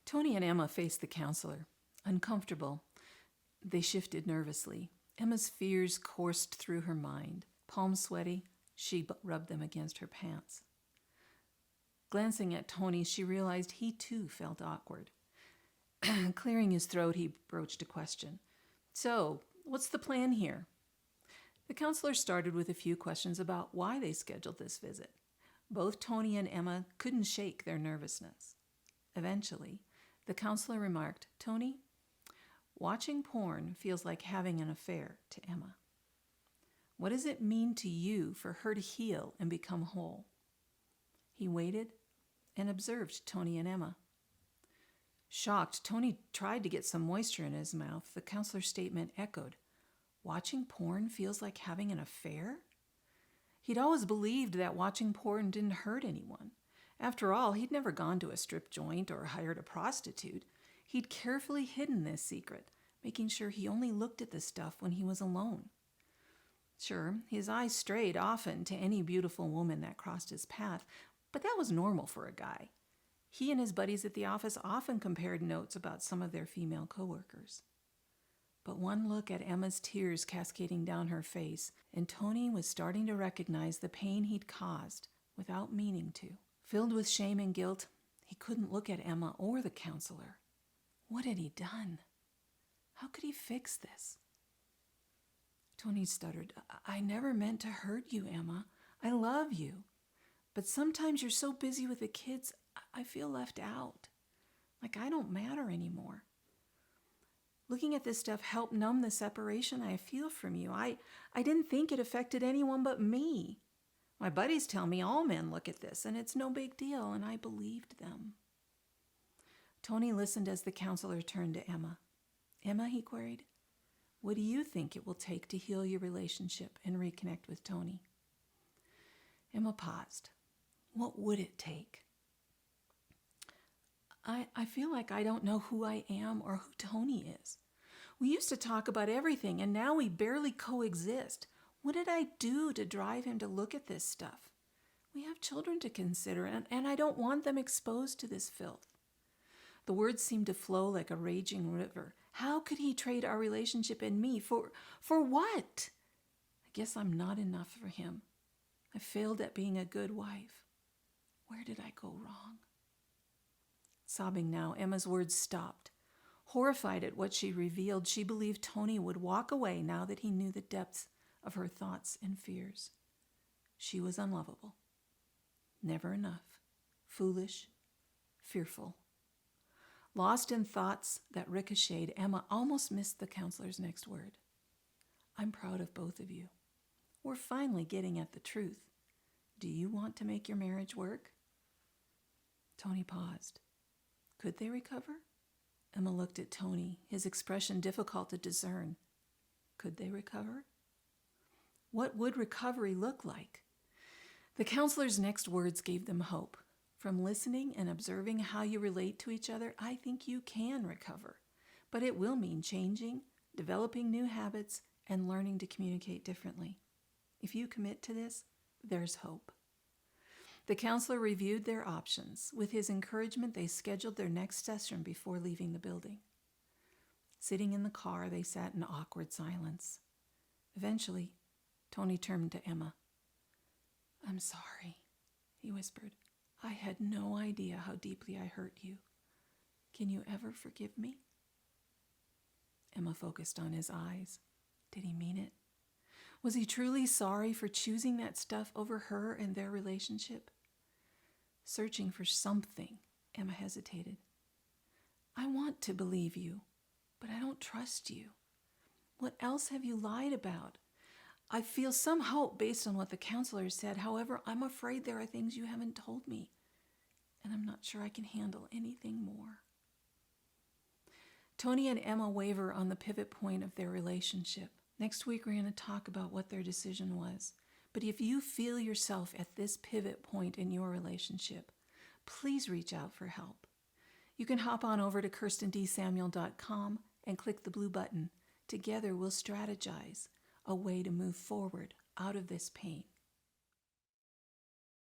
Tony and Emma faced the counselor. Uncomfortable, they shifted nervously. Emma's fears coursed through her mind. Palms sweaty, she rubbed them against her pants. Glancing at Tony, she realized he too felt awkward. Clearing his throat, he broached a question. "So, what's the plan here?" The counselor started with a few questions about why they scheduled this visit. Both Tony and Emma couldn't shake their nervousness. Eventually, the counselor remarked, "Tony, watching porn feels like having an affair," to Emma. "What does it mean to you for her to heal and become whole?" He waited and observed Tony and Emma. Shocked, Tony tried to get some moisture in his mouth. The counselor's statement echoed, "Watching porn feels like having an affair?" He'd always believed that watching porn didn't hurt anyone. After all, he'd never gone to a strip joint or hired a prostitute. He'd carefully hidden this secret, making sure he only looked at the stuff when he was alone. Sure, his eyes strayed often to any beautiful woman that crossed his path, but that was normal for a guy. He and his buddies at the office often compared notes about some of their female coworkers. But one look at Emma's tears cascading down her face, and Tony was starting to recognize the pain he'd caused without meaning to. Filled with shame and guilt, he couldn't look at Emma or the counselor. What had he done? How could he fix this? Tony stuttered, "I never meant to hurt you, Emma. I love you. But sometimes you're so busy with the kids, I feel left out. Like I don't matter anymore. Looking at this stuff helped numb the separation I feel from you. I didn't think it affected anyone but me. My buddies tell me all men look at this, and it's no big deal, and I believed them." Tony listened as the counselor turned to Emma. "Emma," he queried, "what do you think it will take to heal your relationship and reconnect with Tony?" Emma paused. What would it take? I feel like I don't know who I am or who Tony is. We used to talk about everything, and now we barely coexist. What did I do to drive him to look at this stuff? We have children to consider, and I don't want them exposed to this filth. The words seemed to flow like a raging river. How could he trade our relationship and me? For what? I guess I'm not enough for him. I failed at being a good wife. Where did I go wrong? Sobbing now, Emma's words stopped. Horrified at what she revealed, she believed Tony would walk away now that he knew the depths of her thoughts and fears. She was unlovable. Never enough. Foolish. Fearful. Lost in thoughts that ricocheted, Emma almost missed the counselor's next word. "I'm proud of both of you. We're finally getting at the truth. Do you want to make your marriage work?" Tony paused. Could they recover? Emma looked at Tony, his expression difficult to discern. Could they recover? What would recovery look like? The counselor's next words gave them hope. From listening and observing how you relate to each other, I think you can recover. But it will mean changing, developing new habits, and learning to communicate differently. If you commit to this, there's hope. The counselor reviewed their options. With his encouragement, they scheduled their next session before leaving the building. Sitting in the car, they sat in awkward silence. Eventually, Tony turned to Emma. "I'm sorry," he whispered. "I had no idea how deeply I hurt you. Can you ever forgive me?" Emma focused on his eyes. Did he mean it? Was he truly sorry for choosing that stuff over her and their relationship? Searching for something, Emma hesitated. "I want to believe you, but I don't trust you. What else have you lied about? I feel some hope based on what the counselor said. However, I'm afraid there are things you haven't told me, and I'm not sure I can handle anything more." Tony and Emma waver on the pivot point of their relationship. Next week, we're going to talk about what their decision was. But if you feel yourself at this pivot point in your relationship, please reach out for help. You can hop on over to KirstenDSamuel.com and click the blue button. Together, we'll strategize a way to move forward out of this pain.